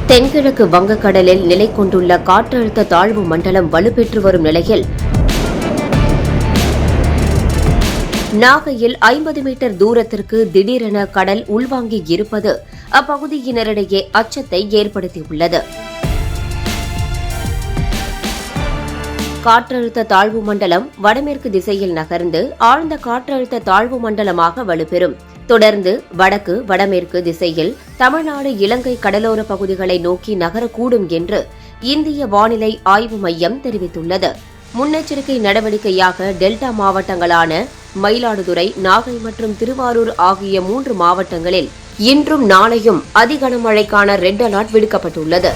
தென்கிழக்கு வங்கக்கடலில் நிலை கொண்டுள்ள காற்றழுத்த தாழ்வு மண்டலம் வலுப்பெற்று வரும் நிலையில் நாகையில் 50 மீட்டர் தூரத்திற்கு திடீரென கடல் உள்வாங்கி இருப்பது அப்பகுதியினரிடையே அச்சத்தை ஏற்படுத்தியுள்ளது. காற்றழுத்த தாழ்வு மண்டலம் வடமேற்கு திசையில் நகர்ந்து ஆழ்ந்த காற்றழுத்த தாழ்வு மண்டலமாக வலுப்பெறும். தொடர்ந்து வடக்கு வடமேற்கு திசையில் தமிழ்நாடு இலங்கை கடலோர பகுதிகளை நோக்கி நகரக்கூடும் என்று இந்திய வானிலை ஆய்வு மையம் தெரிவித்துள்ளது. முன்னெச்சரிக்கை நடவடிக்கையாக டெல்டா மாவட்டங்களான மயிலாடுதுறை, நாகை மற்றும் திருவாரூர் ஆகிய 3 மாவட்டங்களில் இன்றும் நாளையும் அதிகனமழைக்கான ரெட் அலர்ட் விடுக்கப்பட்டுள்ளது.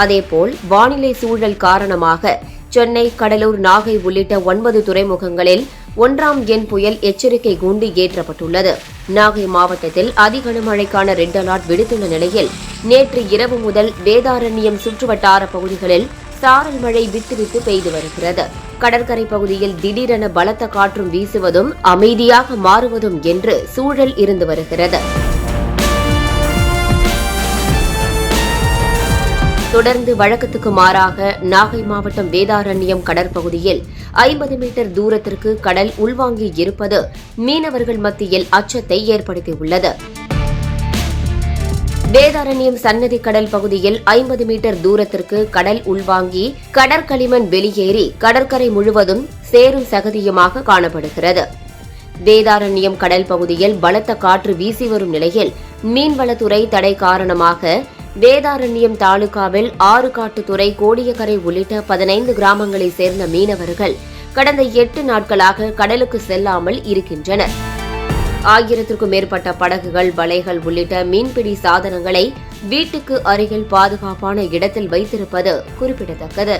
அதேபோல் வானிலை சூழல் காரணமாக சென்னை, கடலூர், நாகை உள்ளிட்ட 9 துறைமுகங்களில் 1ஆம் எண் புயல் எச்சரிக்கை கூண்டு ஏற்றப்பட்டுள்ளது. நாகை மாவட்டத்தில் அதிகனமழைக்கான ரெட் அலர்ட் விடுத்துள்ள நிலையில் நேற்று இரவு முதல் வேதாரண்யம் சுற்றுவட்டார பகுதிகளில் சாரல் மழை விட்டுவிட்டு பெய்து வருகிறது. கடற்கரை பகுதியில் திடீரென பலத்த காற்றும் வீசுவதும் அமைதியாக மாறுவதும் என்று சூழல் இருந்து வருகிறது. தொடர்ந்து வழக்கத்துக்கு மாறாக நாகை மாவட்டம் வேதாரண்யம் கடற்பகுதியில் 50 மீட்டர் தூரத்திற்கு கடல் உள்வாங்கி இருப்பது மீனவர்கள் மத்தியில் அச்சத்தை ஏற்படுத்தியுள்ளது. வேதாரண்யம் சன்னதி கடல் பகுதியில் 50 மீட்டர் தூரத்திற்கு கடல் உள்வாங்கி கடற்களிமண் வெளியேறி கடற்கரை முழுவதும் சேரும் சகதியுமாக காணப்படுகிறது. வேதாரண்யம் கடல் பகுதியில் பலத்த காற்று வீசி வரும் நிலையில் மீன்வளத்துறை தடை காரணமாக வேதாரண்யம் தாலுகாவில் ஆறுகாட்டுத்துறை, கோடியக்கரை உள்ளிட்ட 15 கிராமங்களைச் சேர்ந்த மீனவர்கள் கடந்த 8 நாட்களாக கடலுக்கு செல்லாமல் இருக்கின்றனர். 1000க்கும் மேற்பட்ட படகுகள், வலைகள் உள்ளிட்ட மீன்பிடி சாதனங்களை வீட்டுக்கு அருகில் பாதுகாப்பான இடத்தில் வைத்திருப்பது குறிப்பிடத்தக்கது.